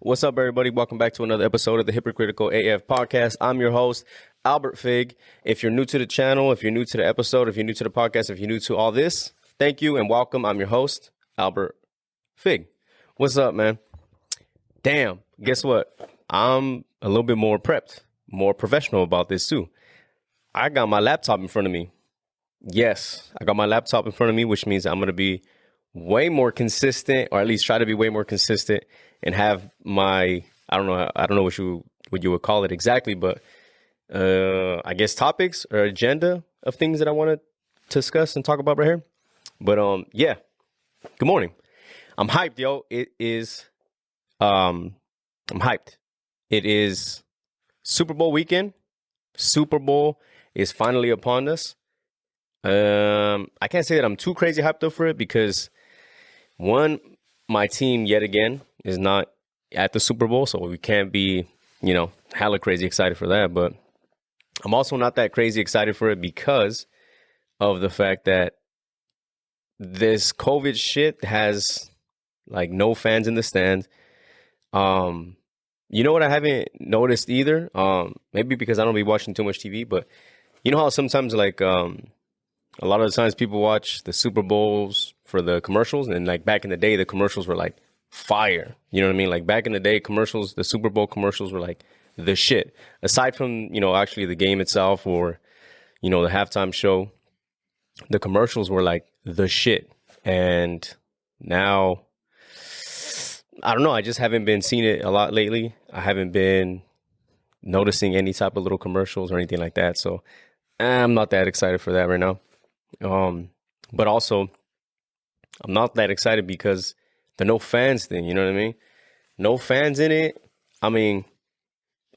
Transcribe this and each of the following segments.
What's up, everybody? Welcome back to another episode of the Hypocritical AF podcast. I'm your host, Albert Fig. If you're new to the channel, if you're new to the episode, if you're new to the podcast, if you're new to all this, thank you and welcome. I'm your host, Albert Fig. What's up, man? Damn, guess what? I'm a little bit more prepped, more professional about this too. I got my laptop in front of me. Yes, I got my laptop in front of me, which means I'm going to be way more consistent, or at least try to be way more consistent and have my, I don't know what you would call it exactly, but I guess topics or agenda of things that I want to discuss and talk about right here. But yeah, good morning. I'm hyped, yo. I'm hyped. It is Super Bowl weekend. Super Bowl is finally upon us. I can't say that I'm too crazy hyped up for it because one, my team yet again is not at the Super Bowl, so we can't be, hella crazy excited for that. But I'm also not that crazy excited for it because of the fact that this COVID shit has like no fans in the stands. You know what I haven't noticed either? Maybe because I don't be watching too much TV, but you know how sometimes like a lot of the times people watch the Super Bowls for the commercials, and like back in the day, the commercials were like fire. You know what I mean? Like back in the day, the Super Bowl commercials were like the shit. Aside from, actually the game itself or, the halftime show, the commercials were like the shit. And now, I don't know. I just haven't been seeing it a lot lately. I haven't been noticing any type of little commercials or anything like that. So I'm not that excited for that right now. But also, I'm not that excited because the no fans thing, you know what I mean? No fans in it. I mean,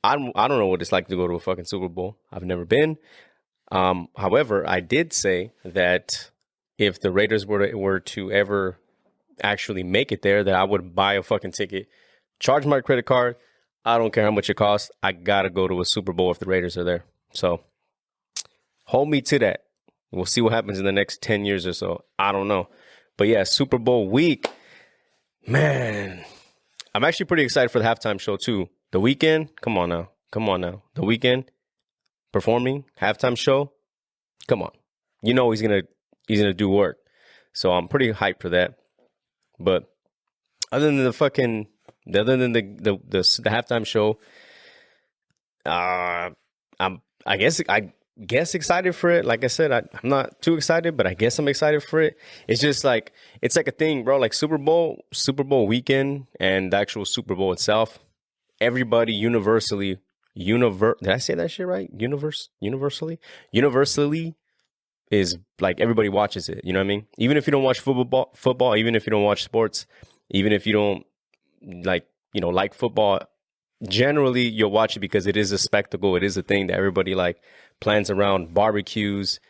I don't know what it's like to go to a fucking Super Bowl. I've never been. However, I did say that if the Raiders were to ever actually make it there, that I would buy a fucking ticket, charge my credit card. I don't care how much it costs. I gotta go to a Super Bowl if the Raiders are there. So hold me to that. We'll see what happens in the next 10 years or so. I don't know. But yeah, Super Bowl week, man, I'm actually pretty excited for the halftime show too. The Weeknd, come on now. The Weeknd performing halftime show. Come on. He's going to do work. So I'm pretty hyped for that. But other than the halftime show, I guess excited for it. Like I said, I'm not too excited, but I guess I'm excited for it. It's just like, it's like a thing, bro. Like Super Bowl weekend and the actual Super Bowl itself, everybody universally, did I say that shit right? Universally is like everybody watches it. You know what I mean? Even if you don't watch football, even if you don't watch sports, even if you don't like football, generally you'll watch it because it is a spectacle. It is a thing that everybody like plans around, barbecues.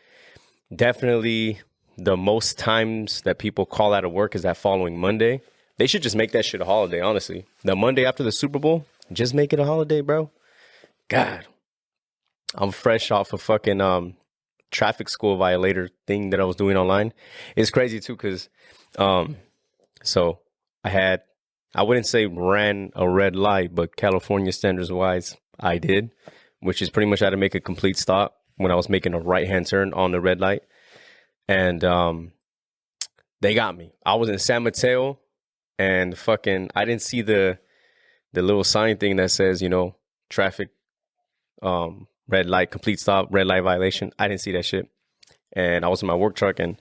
Definitely the most times that people call out of work is that following Monday. They should just make that shit a holiday, honestly. The Monday after the Super Bowl, just make it a holiday, bro. God, I'm fresh off a fucking traffic school violator thing that I was doing online. It's crazy too because so I wouldn't say ran a red light, but California standards wise, I did, which is pretty much I had to make a complete stop when I was making a right-hand turn on the red light. And they got me. I was in San Mateo and I didn't see the little sign thing that says, traffic, red light, complete stop, red light violation. I didn't see that shit. And I was in my work truck and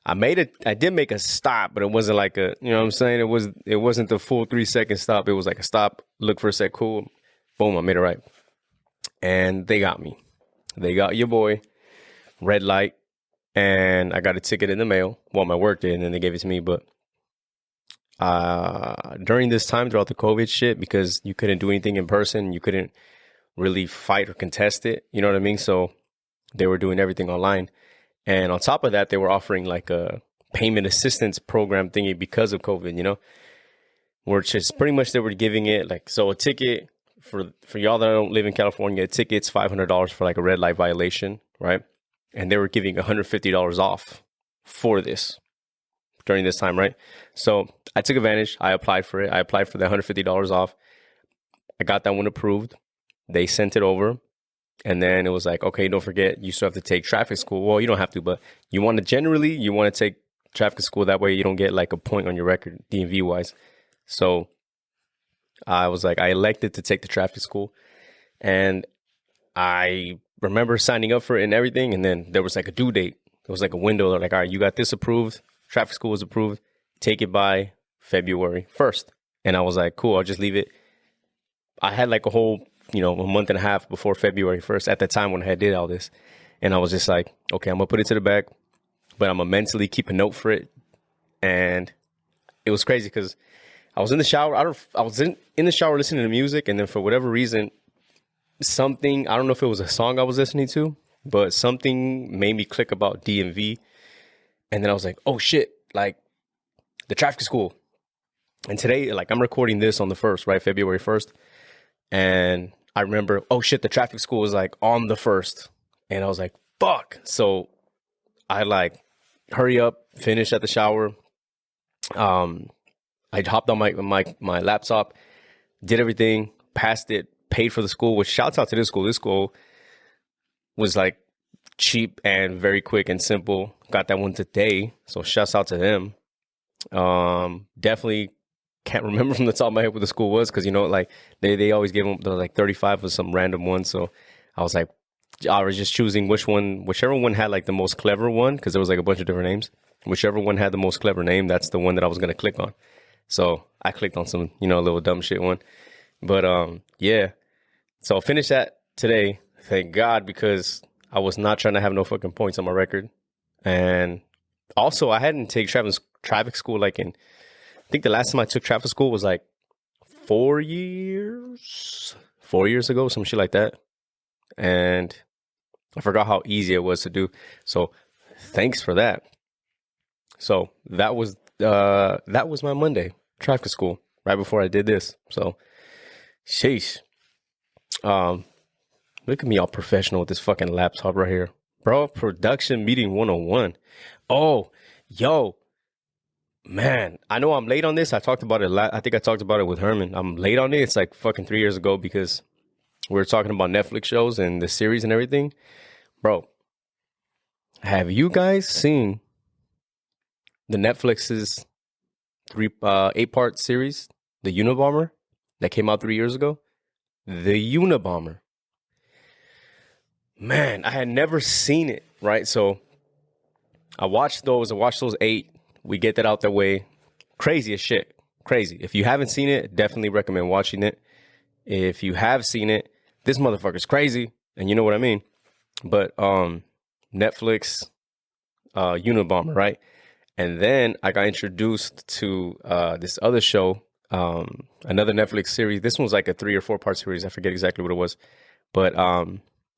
I did make a stop, but it wasn't like a, you know what I'm saying? It wasn't the full 3-second stop. It was like a stop, look for a sec, cool, boom, I made it right. And they got me. They got your boy, red light, and I got a ticket in the mail. Well, my work did, and then they gave it to me. But during this time, throughout the COVID shit, because you couldn't do anything in person, you couldn't really fight or contest it, you know what I mean? So they were doing everything online. And on top of that, they were offering like a payment assistance program thingy because of COVID, which is pretty much they were giving it like, so a ticket for y'all that don't live in California, a ticket's $500 for like a red light violation, right? And they were giving $150 off for this during this time, right? So I took advantage. I applied for it. I applied for the $150 off. I got that one approved. They sent it over. And then it was like, okay, don't forget, you still have to take traffic school. Well, you don't have to, but you want to take traffic school. That way you don't get like a point on your record, DMV wise. So I was like, I elected to take the traffic school. And I remember signing up for it and everything. And then there was like a due date. It was like a window. They're like, all right, you got this approved. Traffic school was approved. Take it by February 1st. And I was like, cool, I'll just leave it. I had like a whole, a month and a half before February 1st at the time when I did all this. And I was just like, okay, I'm going to put it to the back, but I'm going to mentally keep a note for it. And it was crazy because I was in the shower. I was in the shower listening to music. And then for whatever reason, something, I don't know if it was a song I was listening to, but something made me click about DMV. And then I was like, oh shit, like the traffic school. And today, like I'm recording this on the 1st, right? February 1st. And I remember, oh shit, the traffic school was like on the 1st. And I was like, fuck. So I like hurry up, finish at the shower. I hopped on my laptop, did everything, passed it, paid for the school, which shouts out to this school. This school was like cheap and very quick and simple. Got that one today. So shouts out to them. Definitely can't remember from the top of my head what the school was because like they always give them like 35 for some random one. So I was just choosing whichever one had like the most clever one, because there was like a bunch of different names. Whichever one had the most clever name, that's the one that I was gonna click on. So I clicked on some a little dumb shit one. But yeah. So I'll finish that today. Thank God, because I was not trying to have no fucking points on my record. And also I hadn't taken traffic school like I think the last time I took traffic school was like 4 years ago, some shit like that. And I forgot how easy it was to do. So thanks for that. So that was my Monday, traffic school, right before I did this. So sheesh. Look at me all professional with this fucking laptop right here. Bro, production meeting 101. Oh, yo. Man, I know I'm late on this. I talked about it. I think I talked about it with Herman. I'm late on it. It's like fucking 3 years ago because we were talking about Netflix shows and the series and everything. Bro, have you guys seen the Netflix's 8-part series, The Unabomber, that came out 3 years ago? The Unabomber. Man, I had never seen it, right? So I watched those 8. We get that out the way. Crazy as shit. Crazy. If you haven't seen it, definitely recommend watching it. If you have seen it, this motherfucker's crazy. And you know what I mean? But Netflix, Unabomber, right? And then I got introduced to this other show, another Netflix series. This one was like a 3 or 4-part series. I forget exactly what it was. But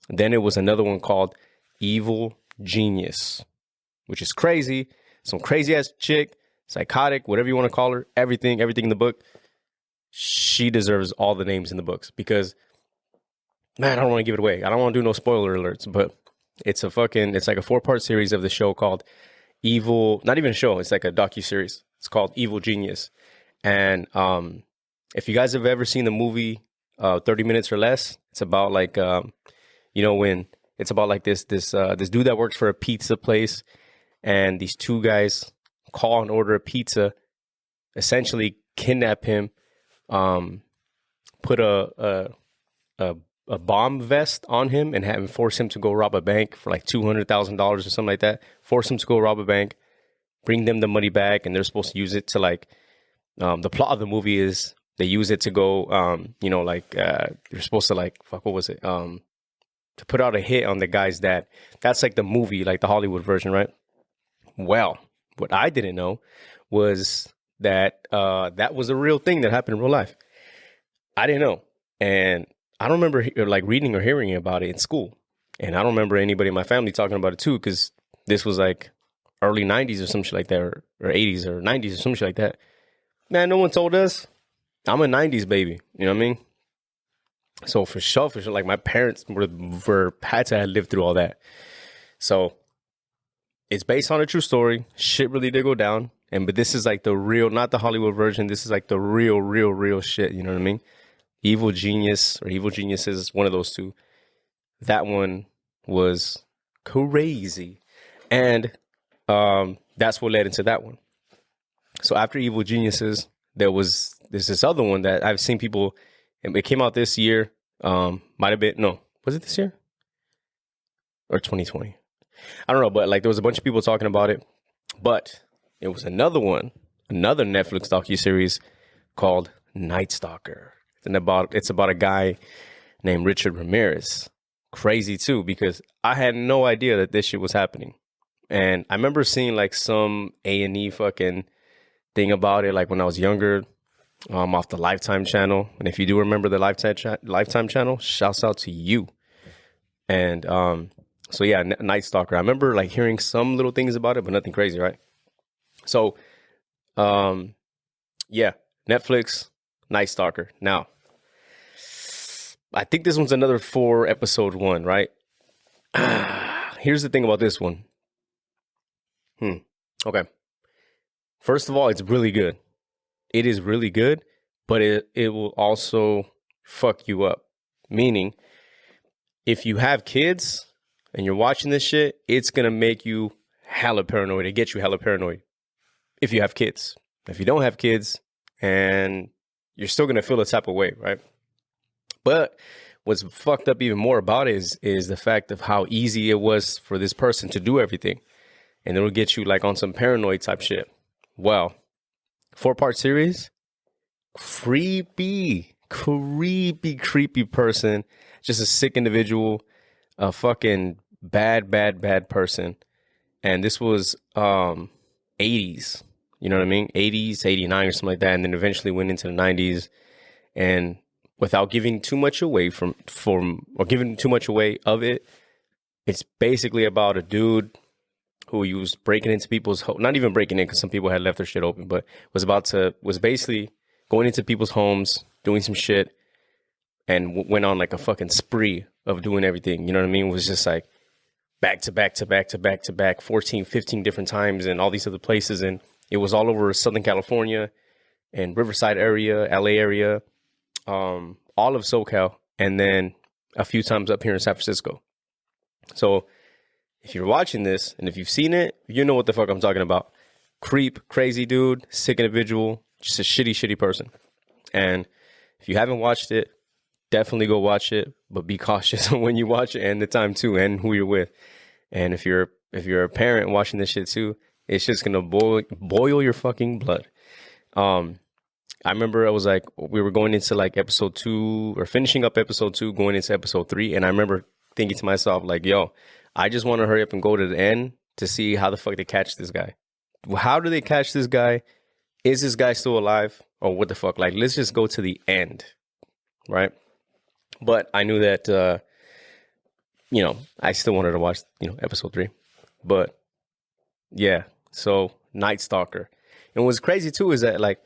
then it was another one called Evil Genius, which is crazy. Some crazy ass chick, psychotic, whatever you want to call her, everything in the book. She deserves all the names in the books because, man, I don't want to give it away. I don't want to do no spoiler alerts, but it's like a 4-part series of the show called Evil, not even a show, it's like a docuseries. It's called Evil Genius. And if you guys have ever seen the movie 30 Minutes or Less, it's about like, when it's about like this dude that works for a pizza place. And these 2 guys call and order a pizza, essentially kidnap him, put a bomb vest on him and force him to go rob a bank for like $200,000 or something like that. Force him to go rob a bank, bring them the money back, and they're supposed to use it to like, the plot of the movie is they use it to go, you're supposed to like, what was it? To put out a hit on the guy's dad. That's like the movie, like the Hollywood version, right? Well, what I didn't know was that that was a real thing that happened in real life. I didn't know. And I don't remember like reading or hearing about it in school. And I don't remember anybody in my family talking about it too, because this was like early 90s or some shit like that, or 80s or 90s or some shit like that. Man, no one told us. I'm a 90s baby. You know what I mean? So for sure, like my parents had to have lived through all that. So it's based on a true story. Shit really did go down. But this is like the real, not the Hollywood version. This is like the real shit. You know what I mean? Evil Genius or Evil Geniuses, one of those two. That one was crazy. And that's what led into that one. So after Evil Geniuses, there's this other one that I've seen people, it came out this year. Might have been, no, was it this year? Or 2020? I don't know, but like there was a bunch of people talking about it. But it was another one, another Netflix docuseries called Night Stalker. It's about a guy named Richard Ramirez. Crazy too, because I had no idea that this shit was happening. And I remember seeing like some A&E fucking thing about it, like when I was younger, off the Lifetime channel. And if you do remember the Lifetime channel, shouts out to you. And so yeah, Night Stalker. I remember like hearing some little things about it, but nothing crazy, right? So, yeah, Netflix, Night Stalker. Now, I think this one's another 4-episode one, right? Here's the thing about this one. Okay. First of all, it's really good. It is really good, but it will also fuck you up. Meaning, if you have kids and you're watching this shit, it's going to make you hella paranoid. It gets you hella paranoid if you have kids. If you don't have kids, and you're still going to feel the type of way, right? But what's fucked up even more about it is the fact of how easy it was for this person to do everything. And it'll get you like on some paranoid type shit. Well, 4-part series, creepy person, just a sick individual, a fucking bad person. And this was 80s, you know what I mean? 80s, 89 or something like that. And then eventually went into the 90s. And without giving too much away or giving too much away of it, it's basically about a dude who was breaking into people's not even breaking in because some people had left their shit open, but was basically going into people's homes, doing some shit, and went on like a fucking spree of doing everything. You know what I mean? It was just like back to back, 14, 15 different times and all these other places. And it was all over Southern California and Riverside area, LA area, all of SoCal, and then a few times up here in San Francisco. So if you're watching this and if you've seen it, you know what the fuck I'm talking about. Creep, crazy dude, sick individual, just a shitty person. And if you haven't watched it, definitely go watch it, but be cautious when you watch it and the time too and who you're with. And if you're a parent watching this shit too, it's just gonna boil your fucking blood. I remember I was like, we were going into like episode 2 or finishing up episode 2, going into episode 3. And I remember thinking to myself like, yo, I just want to hurry up and go to the end to see how the fuck they catch this guy. How do they catch this guy? Is this guy still alive? Or what the fuck? Like, let's just go to the end, right? But I knew that, I still wanted to watch, episode 3. But yeah, so Night Stalker. And what's crazy too is that, like,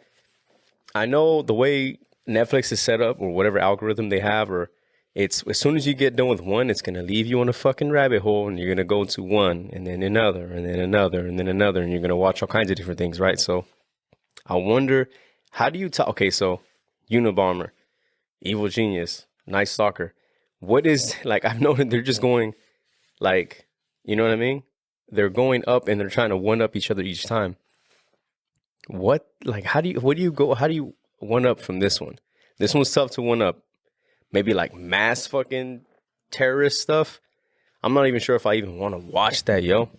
I know the way Netflix is set up or whatever algorithm they have, or it's as soon as you get done with one, it's going to leave you on a fucking rabbit hole and you're going to go to one and then another and then another and then another. And you're going to watch all kinds of different things, right? So I wonder, how do you tell? Okay, so Unabomber, Evil Genius, Night Stalker. What is, like, I've noted they're just going, like, you know what I mean? They're going up and they're trying to one up each other each time. What, like, how do you one up from this one? This one's tough to one up. Maybe like mass fucking terrorist stuff. I'm not even sure if I even want to watch that, yo.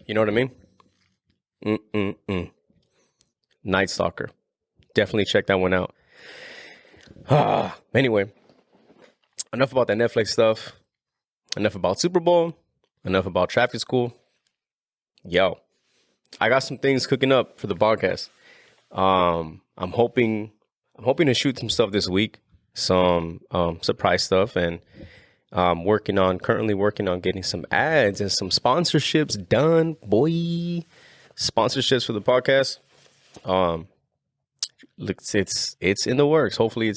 You know what I mean? Night Stalker. Definitely check that one out. Anyway, enough about that Netflix stuff. Enough about Super Bowl. Enough about traffic school. Yo, I got some things cooking up for the podcast. I'm hoping to shoot some stuff this week. Some surprise stuff, and currently working on getting some ads and some sponsorships done, boy. Sponsorships for the podcast. It's in the works. Hopefully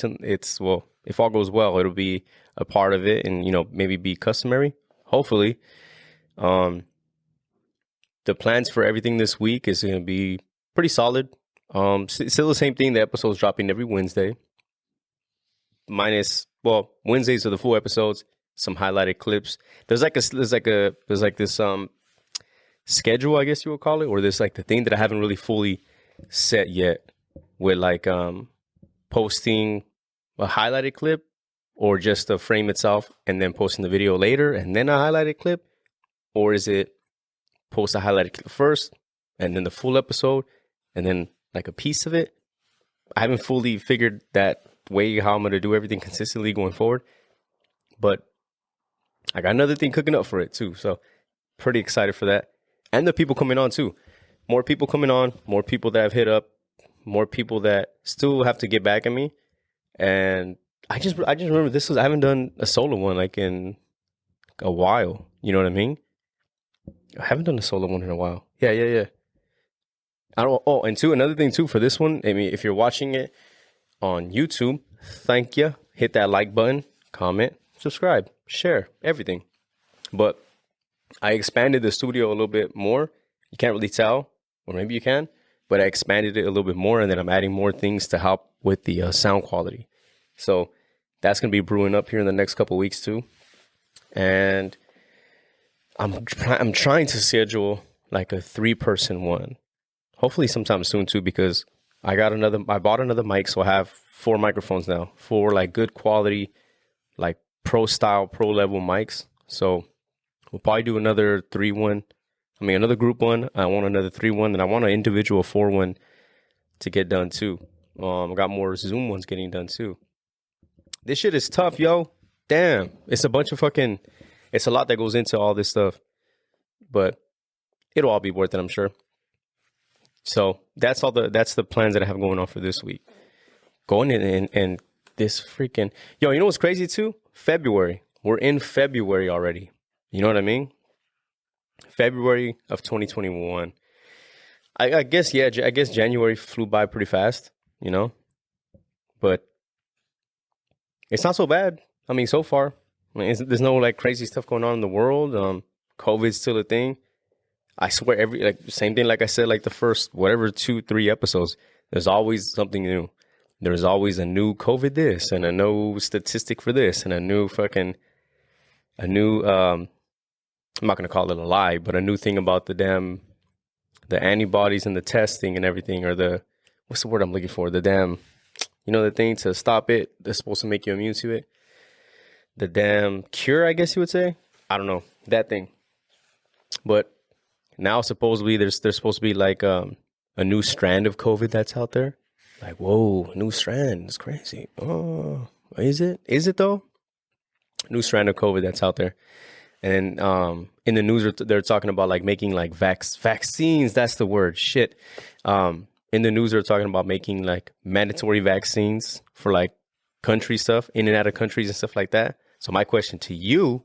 well, if all goes well, it'll be a part of it and, maybe be customary. Hopefully. The plans for everything this week is going to be pretty solid. Still the same thing. The episode's dropping every Wednesday. minus, well, Wednesdays are the full episodes, some highlighted clips. There's like this schedule, I guess you would call it, or there's like the thing that I haven't really fully set yet with like posting a highlighted clip or just the frame itself and then posting the video later and then a highlighted clip, or is it post a highlighted clip first and then the full episode and then like a piece of it? I haven't fully figured that way how I'm going to do everything consistently going forward, but I got another thing cooking up for it too. So pretty excited for that. And the people coming on too. More people coming on, more people that have hit up, more people that still have to get back at me. And I just remember I haven't done a solo one like in a while. You know what I mean? I haven't done a solo one in a while. Yeah. I don't. Oh, and another thing too for this one. I mean, if you're watching it on YouTube, thank you. Hit that like button, comment, subscribe, share, everything. But I expanded the studio a little bit more. You can't really tell, or maybe you can, but I expanded it a little bit more, and then I'm adding more things to help with the sound quality. So that's gonna be brewing up here in the next couple of weeks too. And I'm trying to schedule like a 3-person one. Hopefully sometime soon too, because I bought another mic, so I have 4 microphones now, 4 like good quality, like pro level mics. So we'll probably do another another group one. I want another 3-1, and I want an individual 4-1 to get done too. I got more Zoom ones getting done too. This shit is tough, yo. Damn, it's a lot that goes into all this stuff, but it'll all be worth it, I'm sure. So that's the plans that I have going on for this week. Going in and this freaking, yo, you know what's crazy too? February. We're in February already. You know what I mean? February of 2021. I guess January flew by pretty fast, you know? But it's not so bad. I mean, so far. I mean, there's no like crazy stuff going on in the world. COVID's still a thing. I swear same thing like I said, like the first, 2-3 episodes, there's always something new. There's always a new COVID this and a new statistic for this and a new I'm not going to call it a lie, but a new thing about the antibodies and the testing and everything, or what's the word I'm looking for? The thing to stop it that's supposed to make you immune to it. The damn cure, I guess you would say. I don't know, that thing. But now supposedly there's supposed to be like a new strand of COVID that's out there. Like, whoa, new strand. It's crazy. Oh, is it? Is it though? New strand of COVID that's out there. And in the news, they're talking about like making like vaccines. That's the word. Shit. In the news, they're talking about making like mandatory vaccines for like country stuff, in and out of countries and stuff like that. So my question to you,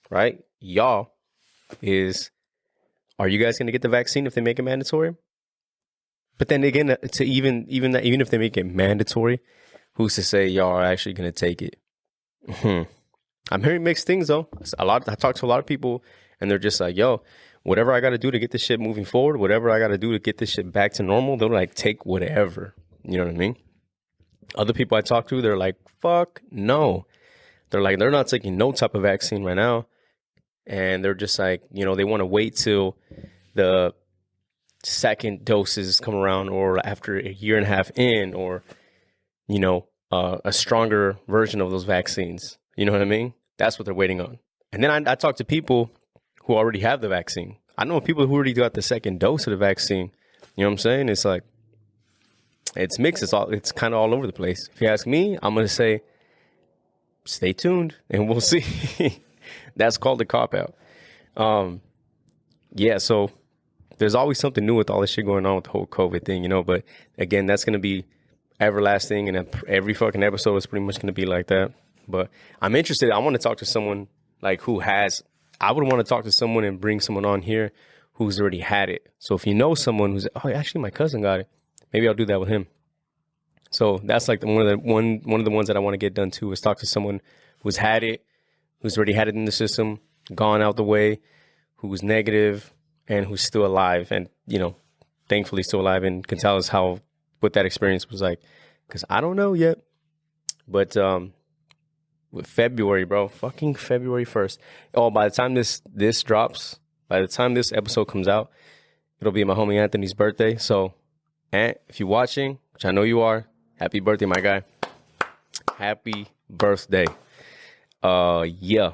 right, y'all, is, are you guys going to get the vaccine if they make it mandatory? But then again, to even if they make it mandatory, who's to say y'all are actually going to take it? I'm hearing mixed things though. I talk to a lot of people, and they're just like, yo, whatever I got to do to get this shit moving forward, whatever I got to do to get this shit back to normal, they'll like take whatever. You know what I mean? Other people I talk to, they're like, fuck no. They're not taking no type of vaccine right now. And they're just like, they want to wait till the second doses come around, or after a year and a half in, or, a stronger version of those vaccines. You know what I mean? That's what they're waiting on. And then I talk to people who already have the vaccine. I know people who already got the second dose of the vaccine. You know what I'm saying? It's like, it's mixed. It's kind of all over the place. If you ask me, I'm going to say, stay tuned and we'll see. That's called a cop-out. Yeah, so there's always something new with all this shit going on with the whole COVID thing, but again, that's going to be everlasting, and every fucking episode is pretty much going to be like that. But I'm interested. I want to talk to someone like I would want to talk to someone and bring someone on here who's already had it. So if you know someone who's, actually my cousin got it, maybe I'll do that with him. So that's like one of the ones that I want to get done too, is talk to someone who's had it, who's already had it in the system, gone out the way, who's negative, and who's still alive, and thankfully still alive, and can tell us what that experience was like. Because I don't know yet. But with February, bro, fucking February 1st. Oh, by the time this drops, by the time this episode comes out, it'll be my homie Anthony's birthday. So, Ant, if you're watching, which I know you are, happy birthday, my guy. Happy birthday. Yeah.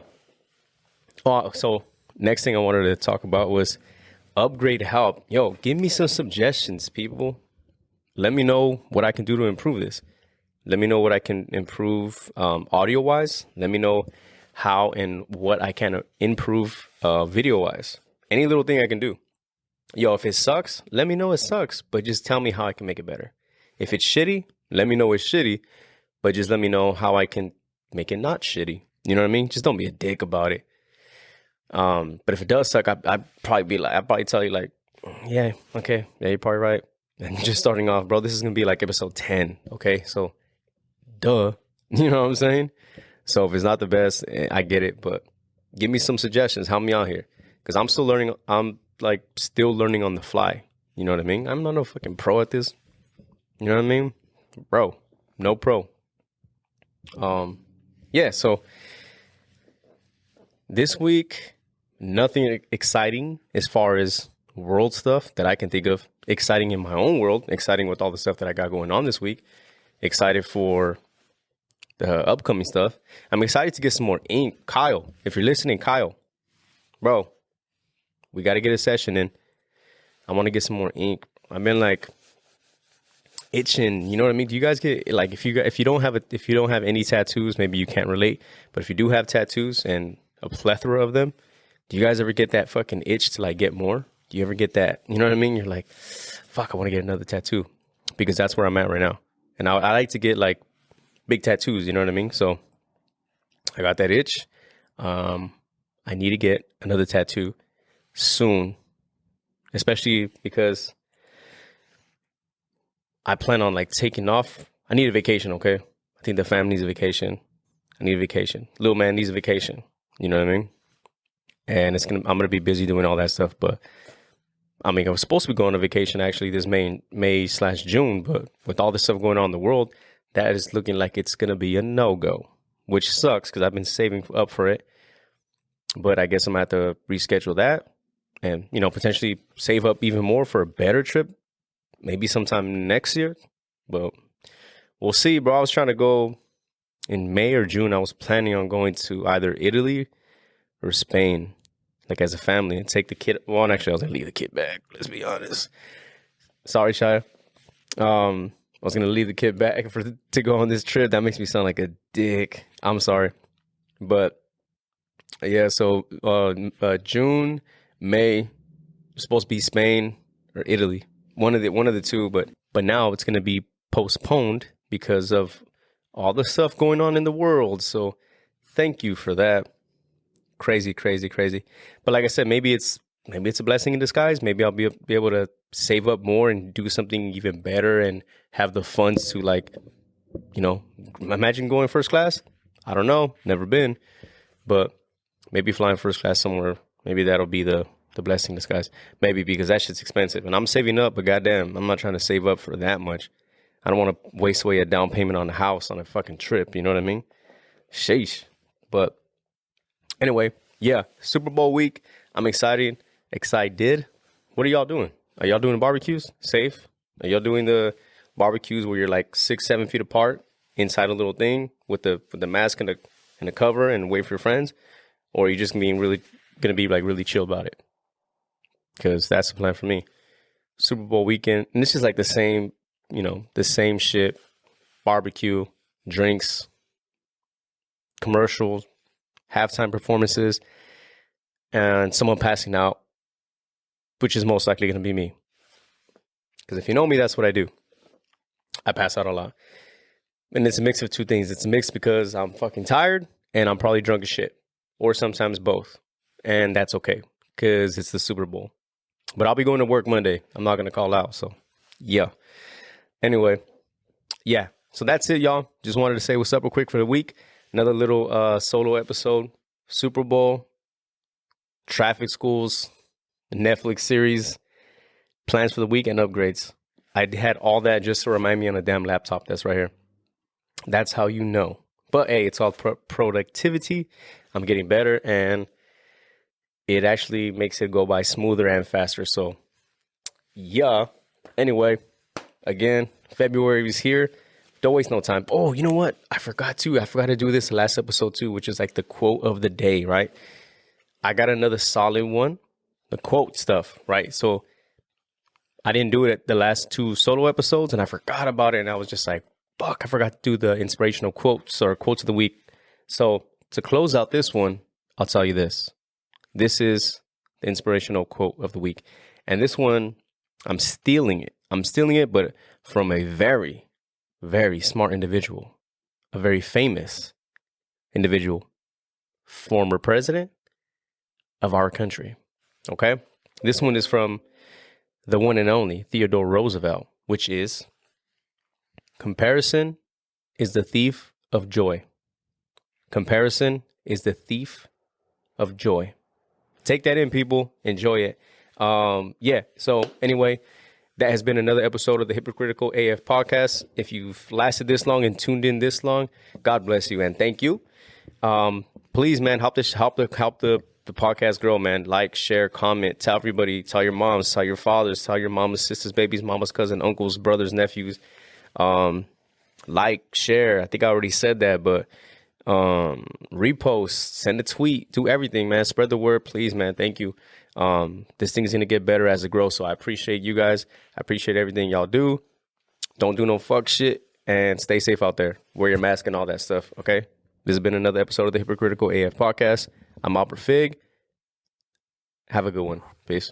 Oh, so next thing I wanted to talk about was upgrade help. Yo, give me some suggestions, people. Let me know what I can do to improve this. Let me know what I can improve audio wise. Let me know how and what I can improve video wise. Any little thing I can do. Yo, if it sucks, let me know it sucks, but just tell me how I can make it better. If it's shitty, let me know it's shitty, but just let me know how I can make it not shitty. You know what I mean? Just don't be a dick about it. But if it does suck, I'd probably tell you like, yeah, okay, yeah, you're probably right. And just starting off, bro, this is gonna be like episode 10. Okay, so duh, you know what I'm saying? So if it's not the best, I get it, but give me some suggestions. Help me out here, because I'm still learning. I'm like still learning on the fly. You know what I mean? I'm not no fucking pro at this. You know what I mean, bro? No pro. Yeah. So this week, nothing exciting as far as world stuff that I can think of. Exciting in my own world. Exciting with all the stuff that I got going on this week. Excited for the upcoming stuff. I'm excited to get some more ink. Kyle, if you're listening, Kyle, bro, we got to get a session in. I want to get some more ink. I've been like itching. You know what I mean? Do you guys get like if you don't have any tattoos, maybe you can't relate. But if you do have tattoos and a plethora of them, do you guys ever get that fucking itch to like get more? Do you ever get that? You know what I mean? You're like, fuck, I want to get another tattoo, because that's where I'm at right now. And I like to get like big tattoos. You know what I mean? So I got that itch. I need to get another tattoo soon, especially because I plan on like taking off. I need a vacation, okay? I think the family needs a vacation. I need a vacation. Little man needs a vacation. You know what I mean? And I'm gonna be busy doing all that stuff. But I mean, I was supposed to be going on vacation actually this May/June, but with all this stuff going on in the world, that is looking like it's gonna be a no-go, which sucks because I've been saving up for it. But I guess I'm gonna have to reschedule that, and potentially save up even more for a better trip, maybe sometime next year. But we'll see, bro. I was trying to go in May or June. I was planning on going to either Italy or Spain, like as a family, and take the kid. Well, actually, I was gonna leave the kid back. Let's be honest. Sorry, Shia. I was gonna leave the kid back to go on this trip. That makes me sound like a dick. I'm sorry, but yeah. So June, May, supposed to be Spain or Italy, one of the two. But now it's gonna be postponed because of all the stuff going on in the world. So thank you for that. Crazy. But like I said, maybe it's a blessing in disguise. Maybe I'll be able to save up more and do something even better and have the funds to like, imagine going first class. I don't know. Never been. But maybe flying first class somewhere, maybe that'll be the blessing in disguise. Maybe, because that shit's expensive. And I'm saving up, but goddamn, I'm not trying to save up for that much. I don't want to waste away a down payment on a house on a fucking trip. You know what I mean? Sheesh. But anyway, yeah, Super Bowl week. I'm excited. What are y'all doing? Are y'all doing barbecues? Safe? Are y'all doing the barbecues where you're like 6-7 feet apart inside a little thing with the mask and the cover and wait for your friends? Or are you just gonna be like really chill about it? Because that's the plan for me. Super Bowl weekend, and this is like the same shit. Barbecue, drinks, commercials, halftime performances, and someone passing out, which is most likely going to be me. Because if you know me, that's what I do. I pass out a lot. And it's a mix of two things. It's a mix because I'm fucking tired and I'm probably drunk as shit. Or sometimes both. And that's okay, because it's the Super Bowl. But I'll be going to work Monday. I'm not going to call out. So, yeah. Anyway, yeah. So that's it, y'all. Just wanted to say what's up real quick for the week. Another little solo episode. Super Bowl, traffic schools, Netflix series, plans for the week, and upgrades. I had all that just to remind me on a damn laptop that's right here. That's how you know. But hey, it's all productivity. I'm getting better, and it actually makes it go by smoother and faster. So, yeah. Anyway, again, February is here. Don't waste no time. Oh, you know what? I forgot to do this last episode too, which is like the quote of the day, right? I got another solid one, the quote stuff, right? So I didn't do it at the last two solo episodes, and I forgot about it, and I was just like, fuck, I forgot to do the inspirational quotes or quotes of the week. So to close out this one, I'll tell you this. This is the inspirational quote of the week. And this one, I'm stealing it. But from a very, very smart individual, a very famous individual, former president of our country. Okay? This one is from the one and only Theodore Roosevelt, which is, comparison is the thief of joy. Comparison is the thief of joy. Take that in, people. Enjoy it. Yeah. So anyway, that has been another episode of the Hypocritical AF podcast. If you've lasted this long and tuned in this long, God bless you and thank you. Please, man, help the podcast grow, man. Like, share, comment, tell everybody, tell your moms, tell your fathers, tell your mamas, sisters, babies, mama's cousin, uncles, brothers, nephews. Like, share. I think I already said that, but repost, send a tweet, do everything, man. Spread the word, please, man. Thank you. This thing is going to get better as it grows. So I appreciate you guys. I appreciate everything y'all do. Don't do no fuck shit and stay safe out there. Wear your mask and all that stuff. Okay. This has been another episode of the Hypocritical AF podcast. I'm Albert Fig. Have a good one. Peace.